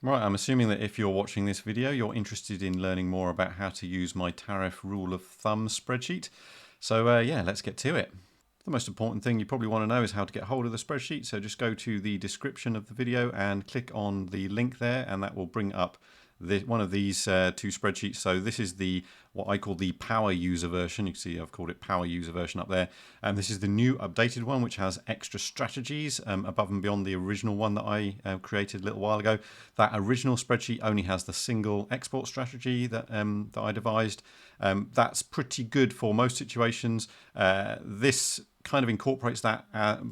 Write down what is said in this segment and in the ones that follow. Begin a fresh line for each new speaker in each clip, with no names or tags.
Right, I'm assuming that if you're watching this video, you're interested in learning more about how to use my tariff rule of thumb spreadsheet. So yeah, let's get to it. The most important thing you probably want to know is how to get hold of the spreadsheet. So just go to the description of the video and click on the link there, and that will bring up one of these two spreadsheets. So this is the what I call the power user version. You can see I've called it power user version up there. And this is the new updated one, which has extra strategies above and beyond the original one that I created a little while ago. That original spreadsheet only has the single export strategy that I devised. That's pretty good for most situations. This kind of incorporates that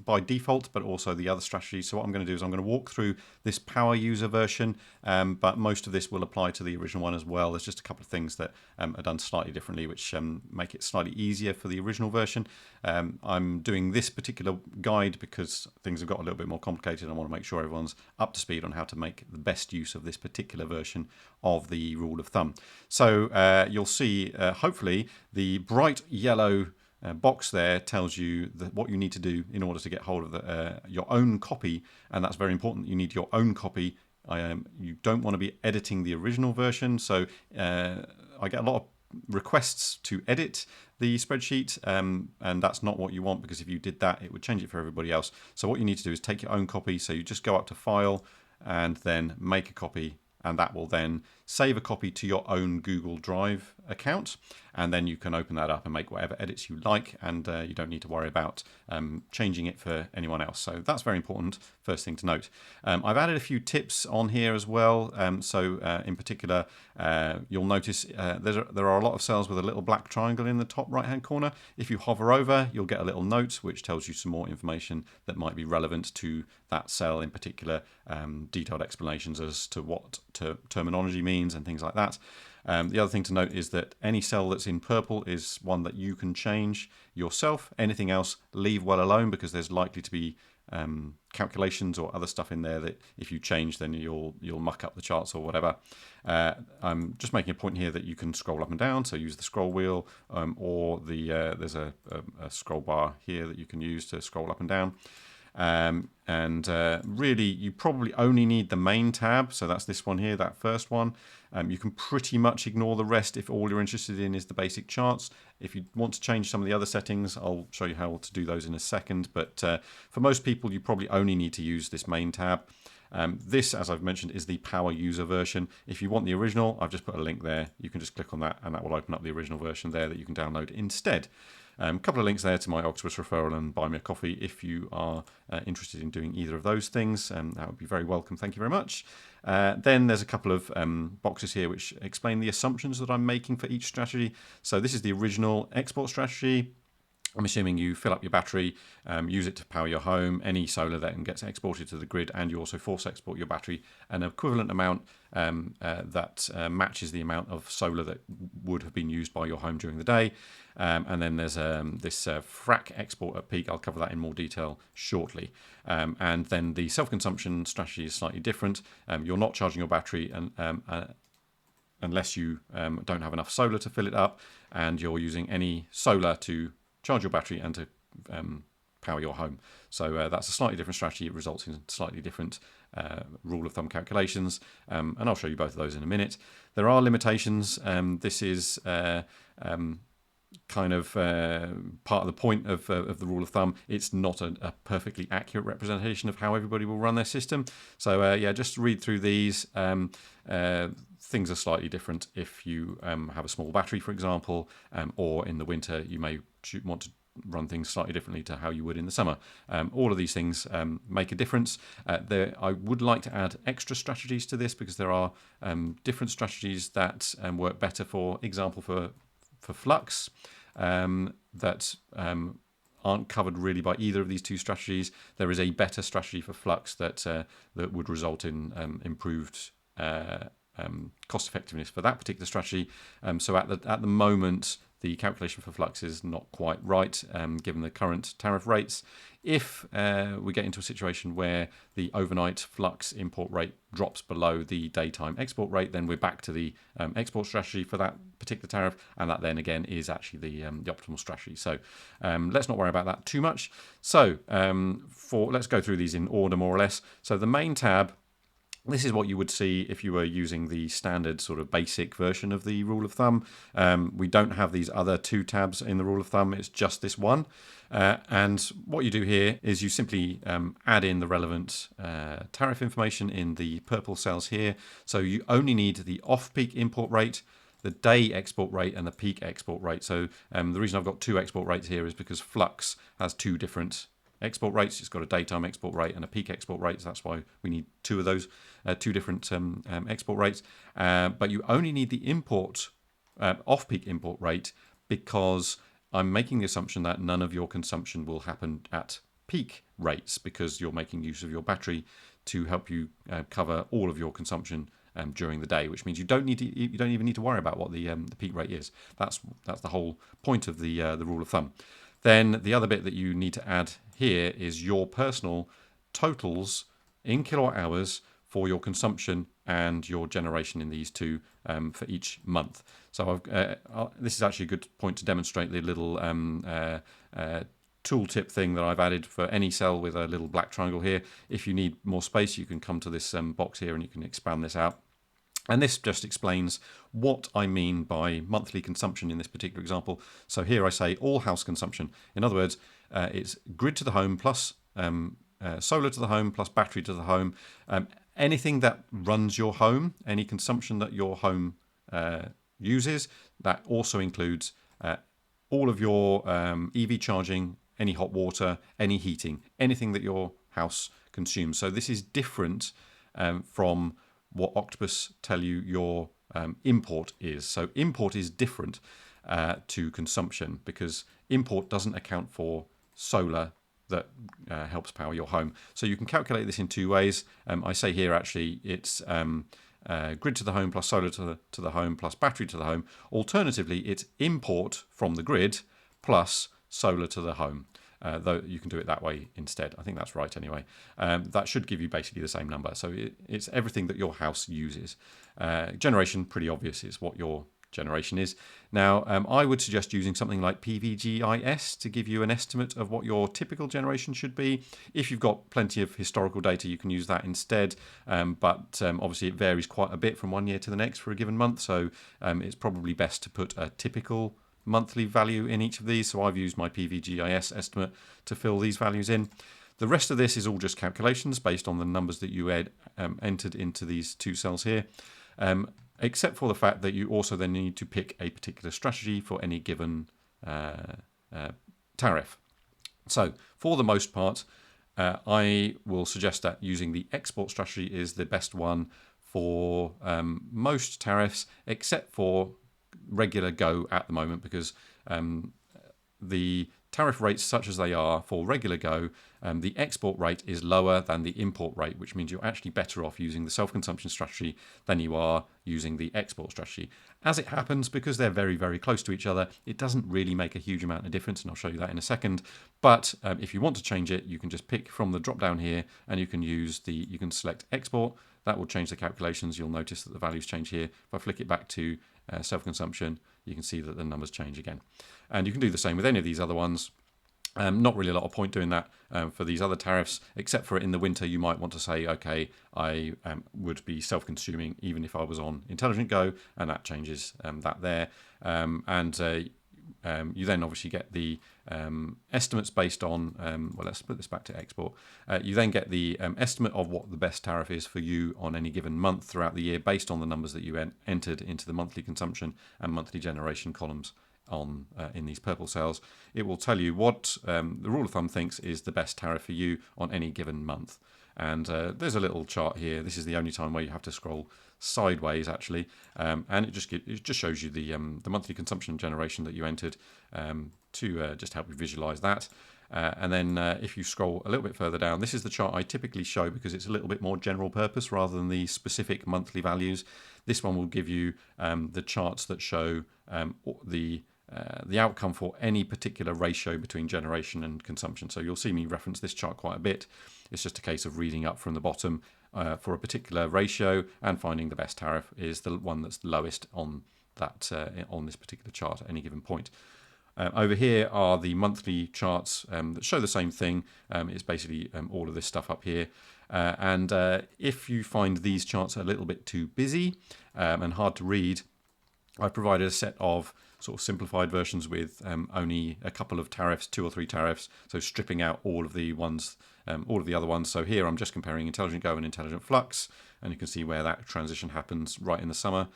by default, but also the other strategies. So what I'm going to do is I'm going to walk through this power user version, but most of this will apply to the original one as well. There's just a couple of things that are done slightly differently, which make it slightly easier for the original version. I'm doing this particular guide because things have got a little bit more complicated, and I want to make sure everyone's up to speed on how to make the best use of this particular version of the rule of thumb. So you'll see, hopefully, the bright yellow box there tells you what you need to do in order to get hold of your own copy, and that's very important. You need your own copy. You don't want to be editing the original version, so I get a lot of requests to edit the spreadsheet, and that's not what you want, because if you did that, it would change it for everybody else. So what you need to do is take your own copy. So you just go up to File and then Make a Copy, and that will then save a copy to your own Google Drive account, and then you can open that up and make whatever edits you like, and you don't need to worry about changing it for anyone else. So that's very important, first thing to note. I've added a few tips on here as well. In particular, you'll notice there are a lot of cells with a little black triangle in the top right hand corner. If you hover over, you'll get a little note which tells you some more information that might be relevant to that cell in particular, detailed explanations as to what terminology means and things like that. The other thing to note is that any cell that's in purple is one that you can change yourself. Anything else, leave well alone, because there's likely to be calculations or other stuff in there that if you change, then you'll muck up the charts or whatever. I'm just making a point here that you can scroll up and down, so use the scroll wheel, or there's a scroll bar here that you can use to scroll up and down. Really, you probably only need the main tab, so that's this one here, that first one. You can pretty much ignore the rest if all you're interested in is the basic charts. If you want to change some of the other settings, I'll show you how to do those in a second, but for most people you probably only need to use this main tab. This, as I've mentioned, is the power user version. If you want the original, I've just put a link there. You can just click on that and that will open up the original version there that you can download instead. A couple of links there to my Octopus referral and buy me a coffee if you are interested in doing either of those things. That would be very welcome. Thank you very much. Then there's a couple of boxes here which explain the assumptions that I'm making for each strategy. So this is the original export strategy. I'm assuming you fill up your battery, use it to power your home, any solar then gets exported to the grid, and you also force export your battery an equivalent amount that matches the amount of solar that would have been used by your home during the day. And then there's this Frac export at peak. I'll cover that in more detail shortly. And then the self-consumption strategy is slightly different. You're not charging your battery unless you don't have enough solar to fill it up, and you're using any solar to charge your battery and to power your home. So that's a slightly different strategy. It results in slightly different rule of thumb calculations, and I'll show you both of those in a minute. There are limitations. This is kind of part of the point of the rule of thumb. It's not a perfectly accurate representation of how everybody will run their system. So yeah, just read through these. Things are slightly different if you have a small battery, for example, or in the winter you may want to run things slightly differently to how you would in the summer. All of these things make a difference. I would like to add extra strategies to this, because there are different strategies that work better, for example, for flux, that aren't covered really by either of these two strategies. There is a better strategy for flux that would result in improved cost effectiveness for that particular strategy. So at the moment, the calculation for flux is not quite right, given the current tariff rates. If we get into a situation where the overnight flux import rate drops below the daytime export rate, then we're back to the export strategy for that particular tariff, and that then again is actually the optimal strategy. So let's not worry about that too much. So let's go through these in order, more or less. So the main tab This is what you would see if you were using the standard sort of basic version of the rule of thumb. We don't have these other two tabs in the rule of thumb, it's just this one. And what you do here is you simply add in the relevant tariff information in the purple cells here. So you only need the off-peak import rate, the day export rate, and the peak export rate. So the reason I've got two export rates here is because Flux has two different export rates. It's got a daytime export rate and a peak export rate, so that's why we need two of those, two different export rates. But you only need the import off-peak import rate because I'm making the assumption that none of your consumption will happen at peak rates because you're making use of your battery to help you cover all of your consumption during the day, which means you don't even need to worry about what the peak rate is. That's the whole point of the rule of thumb. Then the other bit that you need to add here is your personal totals in kilowatt hours for your consumption and your generation in these two for each month. So this is actually a good point to demonstrate the little tooltip thing that I've added for any cell with a little black triangle here. If you need more space, you can come to this box here and you can expand this out. And this just explains what I mean by monthly consumption in this particular example. So here I say all house consumption. In other words, it's grid to the home plus solar to the home plus battery to the home. Anything that runs your home, any consumption that your home uses, that also includes all of your EV charging, any hot water, any heating, anything that your house consumes. So this is different from what Octopus tell you your import is. So import is different to consumption because import doesn't account for solar that helps power your home. So you can calculate this in two ways. I say here actually it's grid to the home plus solar to the home plus battery to the home. Alternatively, it's import from the grid plus solar to the home. Though you can do it that way instead. I think that's right anyway. That should give you basically the same number. So it's everything that your house uses. Generation, pretty obvious, is what your generation is. Now, I would suggest using something like PVGIS to give you an estimate of what your typical generation should be. If you've got plenty of historical data, you can use that instead. But obviously it varies quite a bit from one year to the next for a given month. So it's probably best to put a typical monthly value in each of these. So I've used my PVGIS estimate to fill these values in. The rest of this is all just calculations based on the numbers that you entered into these two cells here, except for the fact that you also then need to pick a particular strategy for any given tariff. So for the most part, I will suggest that using the export strategy is the best one for most tariffs, except for regular go at the moment, because the tariff rates such as they are for regular go, the export rate is lower than the import rate, which means you're actually better off using the self-consumption strategy than you are using the export strategy. As it happens, because they're very, very close to each other, it doesn't really make a huge amount of difference, and I'll show you that in a second. But if you want to change it, you can just pick from the drop down here, and you can select export. That will change the calculations. You'll notice that the values change here. If I flick it back to self-consumption, you can see that the numbers change again. And you can do the same with any of these other ones. Not really a lot of point doing that for these other tariffs, except for in the winter you might want to say, okay, I would be self-consuming even if I was on Intelligent Go, and that changes that there. You then obviously get the estimates based on, well, let's put this back to export. You then get the estimate of what the best tariff is for you on any given month throughout the year based on the numbers that you entered into the monthly consumption and monthly generation columns in these purple cells. It will tell you what the rule of thumb thinks is the best tariff for you on any given month. And there's a little chart here. This is the only time where you have to scroll sideways actually, and it just shows you the monthly consumption generation that you entered to just help you visualize that. And then if you scroll a little bit further down, this is the chart I typically show because it's a little bit more general purpose rather than the specific monthly values. This one will give you the charts that show the outcome for any particular ratio between generation and consumption. So you'll see me reference this chart quite a bit. It's just a case of reading up from the bottom for a particular ratio and finding the best tariff is the one that's lowest on that on this particular chart at any given point. Over here are the monthly charts that show the same thing. It's basically all of this stuff up here. If you find these charts a little bit too busy and hard to read, I've provided a set of sort of simplified versions with only a couple of tariffs, 2 or 3 tariffs, so stripping out all of the ones, all of the other ones. So here I'm just comparing Intelligent Go and Intelligent Flux, and you can see where that transition happens right in the summer.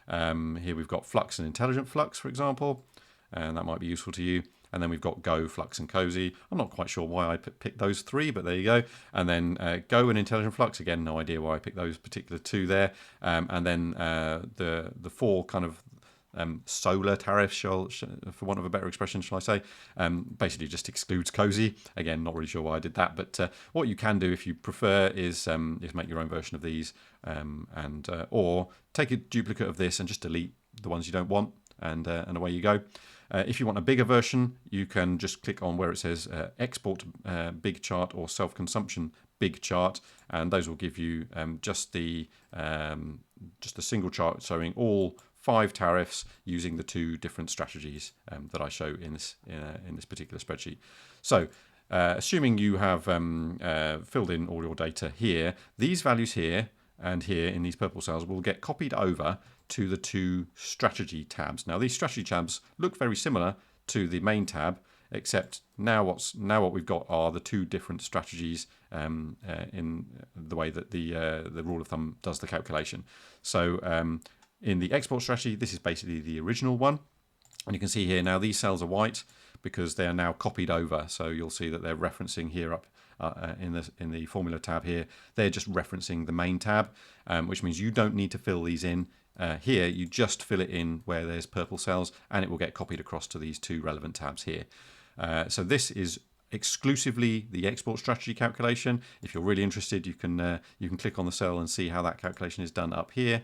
Here we've got Flux and Intelligent Flux, for example, and that might be useful to you. And then we've got Go, Flux, and Cozy. I'm not quite sure why I picked those 3, but there you go. And then Go and Intelligent Flux, again, no idea why I picked those particular 2 there. And then the 4 kind of solar tariffs, for want of a better expression, shall I say, basically just excludes Cozy. Again, not really sure why I did that, but what you can do if you prefer is make your own version of these, or take a duplicate of this and just delete the ones you don't want, and away you go. If you want a bigger version, you can just click on where it says export big chart or self-consumption big chart, and those will give you just a single chart showing all 5 tariffs using the 2 different strategies that I show in this particular spreadsheet. So assuming you have filled in all your data here, these values here and here in these purple cells will get copied over to the 2 strategy tabs. Now these strategy tabs look very similar to the main tab, except now what we've got are the 2 different strategies in the way that the rule of thumb does the calculation. So in the export strategy, this is basically the original one, and you can see here now these cells are white because they are now copied over. So you'll see that they're referencing here up in the formula tab here. They're just referencing the main tab, which means you don't need to fill these in. Here you just fill it in where there's purple cells, and it will get copied across to these 2 relevant tabs here. So this is exclusively the export strategy calculation. If you're really interested, you can click on the cell and see how that calculation is done up here.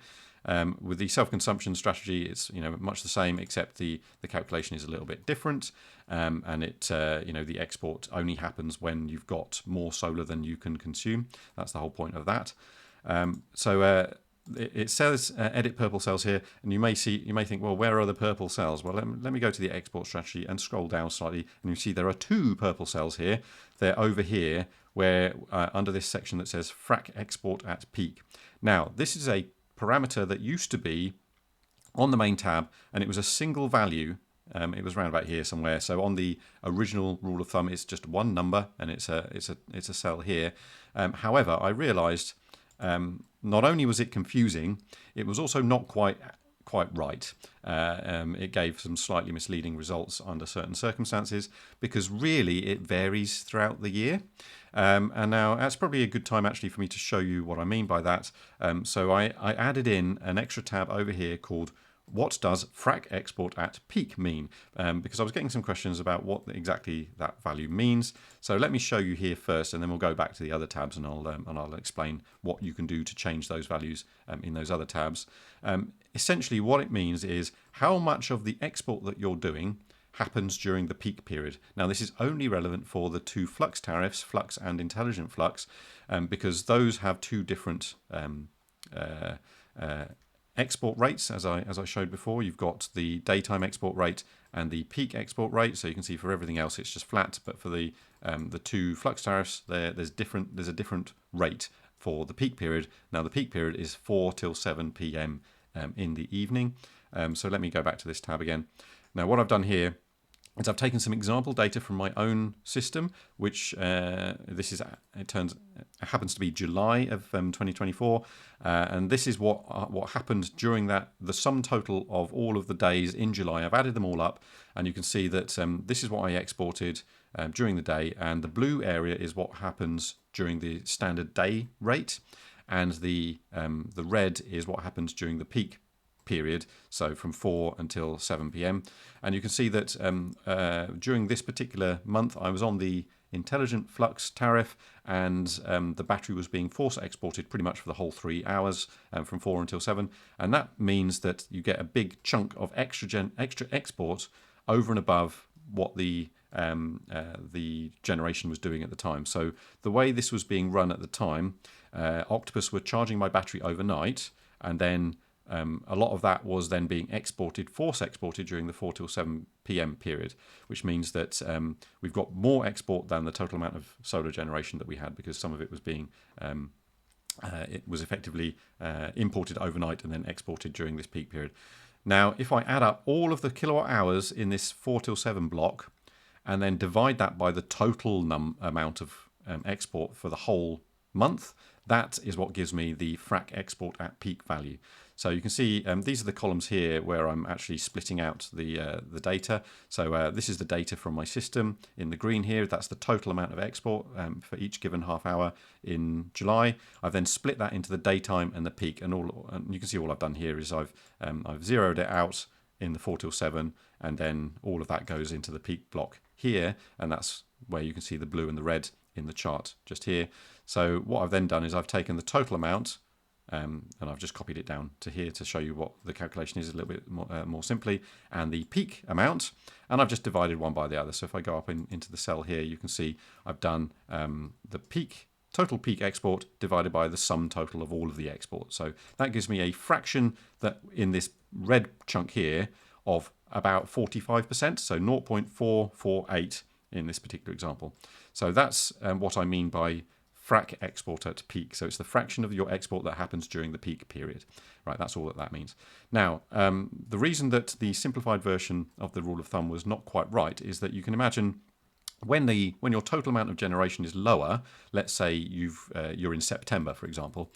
With the self-consumption strategy, it's much the same, except the calculation is a little bit different, and it the export only happens when you've got more solar than you can consume. That's the whole point of that. It says edit purple cells here, and you may think, well, where are the purple cells? Well, let me go to the export strategy and scroll down slightly, and you see there are 2 purple cells here. They're over here, where under this section that says Frac export at peak. Now, this is a parameter that used to be on the main tab, and it was a single value. It was around about here somewhere. So on the original rule of thumb, it's just 1 number, and it's a cell here. However, I realized not only was it confusing, it was also not quite right. It gave some slightly misleading results under certain circumstances, because really it varies throughout the year. And now that's probably a good time actually for me to show you what I mean by that. So I added in an extra tab over here called what does Frac export at peak mean? Because I was getting some questions about what exactly that value means. So let me show you here first, and then we'll go back to the other tabs, and I'll explain what you can do to change those values in those other tabs. Essentially what it means is how much of the export that you're doing happens during the peak period. Now this is only relevant for the 2 flux tariffs, Flux and Intelligent Flux, because those have 2 different export rates. As I showed before, you've got the daytime export rate and the peak export rate. So you can see for everything else it's just flat, but for the 2 flux tariffs there's a different rate for the peak period. Now the peak period is 4 till 7 p.m. In the evening. So let me go back to this tab again. Now what I've done here is I've taken some example data from my own system, which happens to be July of 2024, and this is what happened during the sum total of all of the days in July. I've added them all up, and you can see that this is what I exported during the day, and the blue area is what happens during the standard day rate, and the red is what happens during the peak period, so from 4 until 7 p.m. And you can see that during this particular month I was on the Intelligent Flux tariff, and the battery was being force exported pretty much for the whole 3 hours from 4 until 7, and that means that you get a big chunk of extra export over and above what the generation was doing at the time. So the way this was being run at the time, Octopus were charging my battery overnight, and then a lot of that was then being exported, force exported during the 4 till 7 p.m. period, which means that we've got more export than the total amount of solar generation that we had, because some of it was being it was effectively imported overnight and then exported during this peak period. Now, if I add up all of the kilowatt hours in this 4 till 7 block and then divide that by the total amount of export for the whole month, that is what gives me the Frac export at peak value. So you can see these are the columns here where I'm actually splitting out the data. So this is the data from my system in the green here. That's the total amount of export for each given half hour in July. I've then split that into the daytime and the peak, and you can see all I've done here is I've zeroed it out in the 4 till 7, and then all of that goes into the peak block here, and that's where you can see the blue and the red in the chart just here. So what I've then done is I've taken the total amount and I've just copied it down to here to show you what the calculation is a little bit more simply, and the peak amount, and I've just divided one by the other. So if I go up into the cell here, you can see I've done the total peak export divided by the sum total of all of the exports. So that gives me a fraction that in this red chunk here of about 45%, so 0.448 in this particular example. So that's what I mean by Frac export at peak. So it's the fraction of your export that happens during the peak period. Right, that's all that means. Now, the reason that the simplified version of the rule of thumb was not quite right is that you can imagine when your total amount of generation is lower, let's say you're in September, for example,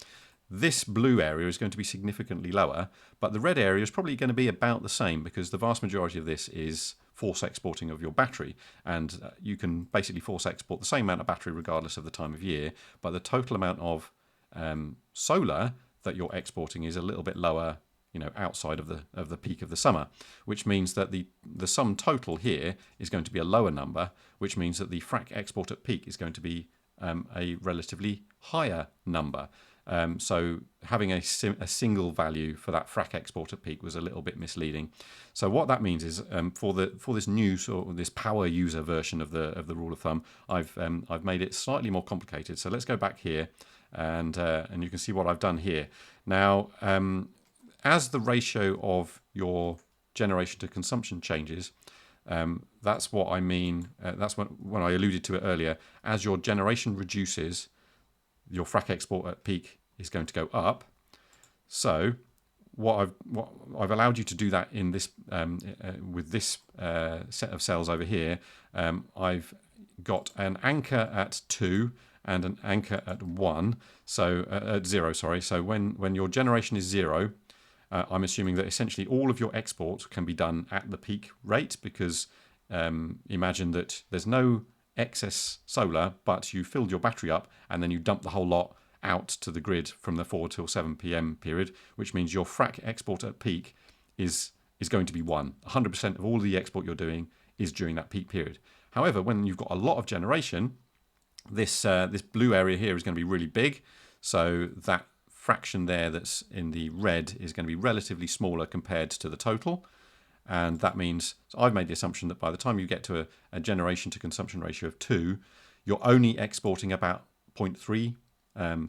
this blue area is going to be significantly lower, but the red area is probably going to be about the same, because the vast majority of this is force exporting of your battery, and you can basically force export the same amount of battery regardless of the time of year, but the total amount of solar that you're exporting is a little bit lower, outside of the peak of the summer, which means that the sum total here is going to be a lower number, which means that the Frac export at peak is going to be a relatively higher number. So having a single value for that Frac export at peak was a little bit misleading. So what that means is for this new this power user version of the rule of thumb, I've made it slightly more complicated. So let's go back here, and you can see what I've done here. Now, as the ratio of your generation to consumption changes, that's what I mean. That's when I alluded to it earlier. As your generation reduces, your Frac export at peak is going to go up. So what I've allowed you to do that in this with this set of cells over here. I've got an anchor at 2 and an anchor at 1. So at 0, sorry. So when your generation is 0, I'm assuming that essentially all of your export can be done at the peak rate, because imagine that there's no excess solar, but you filled your battery up and then you dump the whole lot out to the grid from the 4 till 7 p.m. period, which means your Frac export at peak is going to be 1. 100% of all the export you're doing is during that peak period. However, when you've got a lot of generation, this blue area here is going to be really big, so that fraction there that's in the red is going to be relatively smaller compared to the total. And that means, so I've made the assumption that by the time you get to a generation to consumption ratio of 2, you're only exporting about 0.3,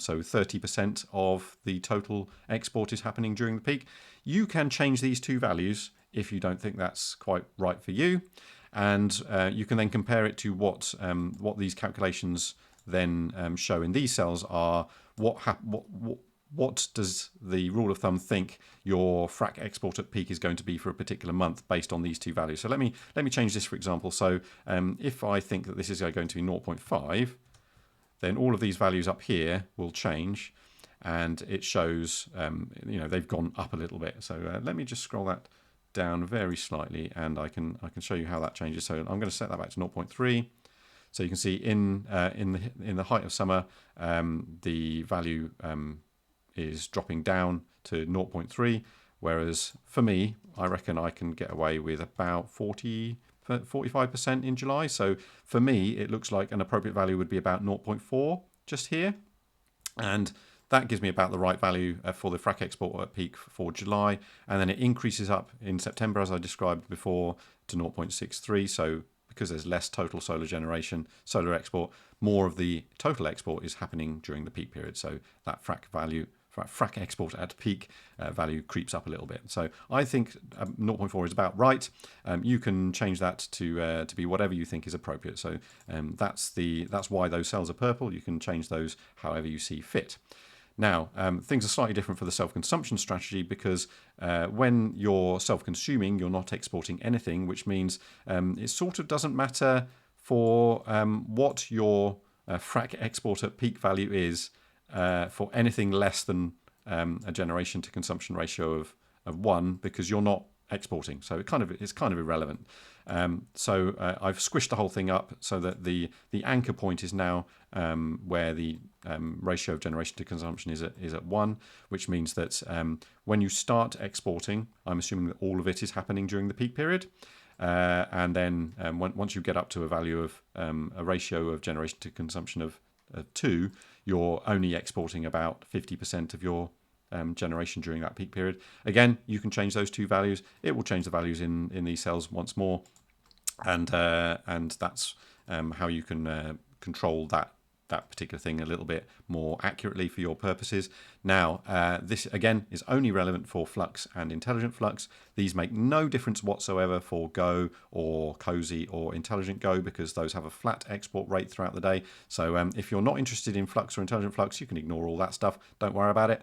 so 30% of the total export is happening during the peak. You can change these two values if you don't think that's quite right for you, and you can then compare it to what these calculations then show in these cells are what does the rule of thumb think your Frac export at peak is going to be for a particular month based on these two values. So let me change this, for example. So if I think that this is going to be 0.5, then all of these values up here will change, and it shows they've gone up a little bit. So let me just scroll that down very slightly, and I can show you how that changes. So I'm going to set that back to 0.3. So you can see in the height of summer, the value is dropping down to 0.3, whereas for me, I reckon I can get away with about 45% in July. So for me, it looks like an appropriate value would be about 0.4 just here, and that gives me about the right value for the Frac export at peak for July, and then it increases up in September, as I described before, to 0.63. So because there's less total solar generation, solar export, more of the total export is happening during the peak period. So that Frac value Frac export at peak value creeps up a little bit. So I think 0.4 is about right. You can change that to be whatever you think is appropriate. So that's why those cells are purple. You can change those however you see fit. Now, things are slightly different for the self-consumption strategy because when you're self-consuming, you're not exporting anything, which means it sort of doesn't matter for what your Frac export at peak value is for anything less than a generation to consumption ratio of 1, because you're not exporting. So it's kind of irrelevant. So I've squished the whole thing up so that the anchor point is now where the ratio of generation to consumption is at 1, which means that when you start exporting, I'm assuming that all of it is happening during the peak period. And then once you get up to a value of a ratio of generation to consumption of 2, you're only exporting about 50% of your generation during that peak period. Again, you can change those two values. It will change the values in these cells once more, and that's how you can control that particular thing a little bit more accurately for your purposes. Now, this again is only relevant for flux and intelligent flux. These make no difference whatsoever for Go or Cozy or intelligent Go, because those have a flat export rate throughout the day. So if you're not interested in flux or intelligent flux, you can ignore all that stuff. Don't worry about it.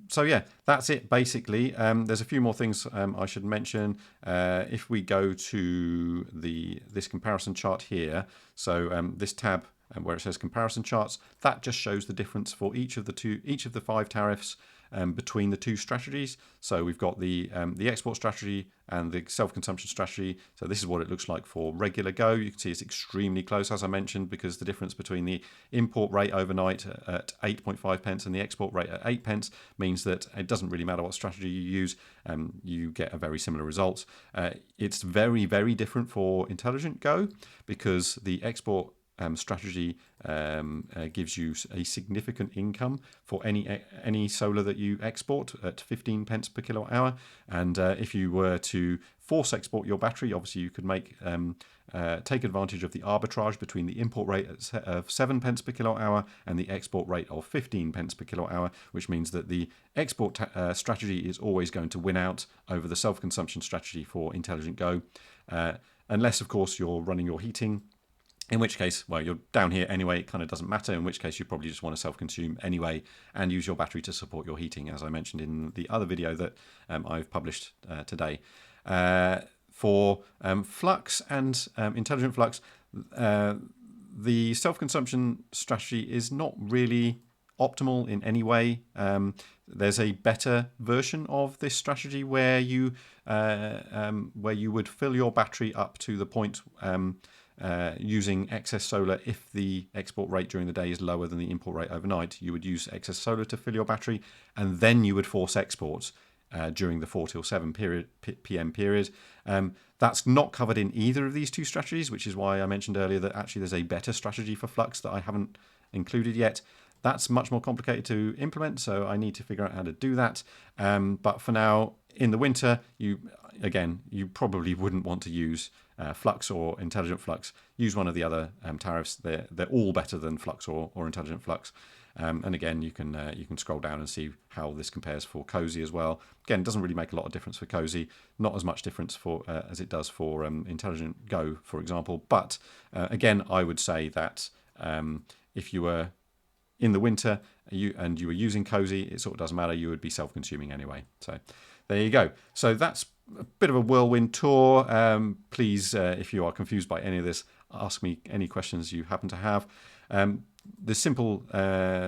So yeah, that's it basically. There's a few more things I should mention. If we go to this comparison chart here, so this tab where it says comparison charts, that just shows the difference for each of the 5 tariffs between the two strategies. So we've got the export strategy and the self-consumption strategy. So this is what it looks like for regular Go. You can see it's extremely close, as I mentioned, because the difference between the import rate overnight at 8.5 pence and the export rate at 8 pence means that it doesn't really matter what strategy you use, you get a very similar result. It's very, very different for intelligent Go, because the export strategy gives you a significant income for any solar that you export at 15 pence per kilowatt hour. And if you were to force export your battery, obviously you could take advantage of the arbitrage between the import rate of 7 pence per kilowatt hour and the export rate of 15 pence per kilowatt hour, which means that the export strategy is always going to win out over the self-consumption strategy for intelligent Go, unless of course you're running your heating. In which case, well, you're down here anyway, it kind of doesn't matter, in which case you probably just want to self-consume anyway and use your battery to support your heating, as I mentioned in the other video that I've published today. For flux and intelligent flux, the self-consumption strategy is not really optimal in any way. There's a better version of this strategy where you would fill your battery up to the point using excess solar. If the export rate during the day is lower than the import rate overnight, you would use excess solar to fill your battery, and then you would force export during the 4 till 7 p.m. period. That's not covered in either of these two strategies, which is why I mentioned earlier that actually there's a better strategy for flux that I haven't included yet. That's much more complicated to implement, so I need to figure out how to do that. But for now, in the winter, you probably wouldn't want to use flux or intelligent flux. Use one of the other tariffs. They're all better than flux or intelligent flux. And again, you can scroll down and see how this compares for Cozy as well. Again, it doesn't really make a lot of difference for Cozy, not as much difference for as it does for intelligent Go, for example. But again, I would say that if you were in the winter you were using Cozy, it sort of doesn't matter. You would be self-consuming anyway. So there you go. So that's a bit of a whirlwind tour. Please, if you are confused by any of this, ask me any questions you happen to have. The simple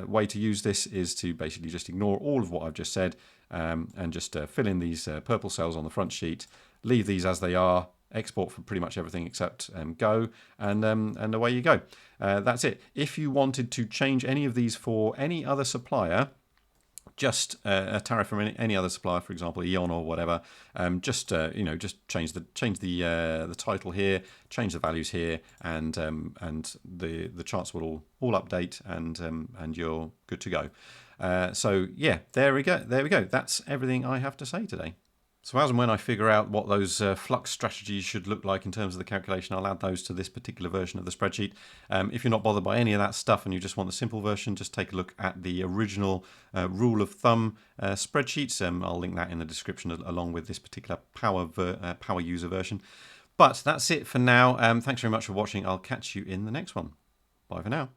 way to use this is to basically just ignore all of what I've just said and just fill in these purple cells on the front sheet, leave these as they are, export for pretty much everything except Go, and away you go. That's it. If you wanted to change any of these for any other supplier, just a tariff from any other supplier, for example, Eon or whatever, just change the title here, change the values here, and the charts will all update, and you're good to go. So yeah, there we go. That's everything I have to say today. So as and when I figure out what those flux strategies should look like in terms of the calculation, I'll add those to this particular version of the spreadsheet. If you're not bothered by any of that stuff and you just want the simple version, just take a look at the original rule of thumb spreadsheets. I'll link that in the description along with this particular power user version. But that's it for now. Thanks very much for watching. I'll catch you in the next one. Bye for now.